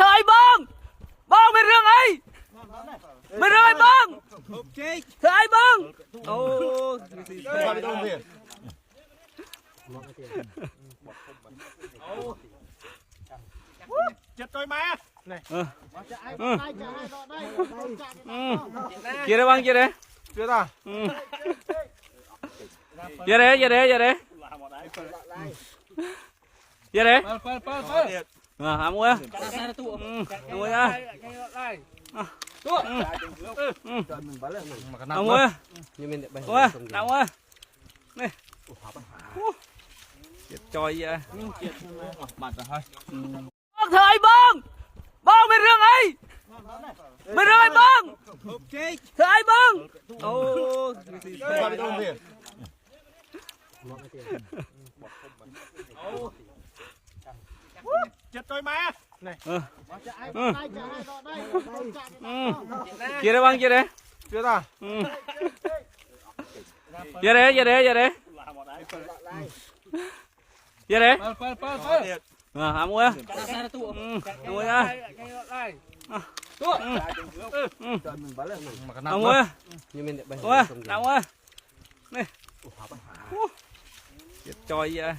thời bong bên rương ấy bên rương ấy bong thời bong ô chết tôi má này chia đây băng chia đây chưa ta chia đây chia đây chia đây chia đây à mua mua nha mua mua nào mua này choi vậy thời bong bên rương ấy bên rương ấy bong thời bong ô chết tôi má này chia đây băng chia đây chưa ta chia đây chia đây chia đây chia đây à mua mua nha mua mua nào mua này choi vậy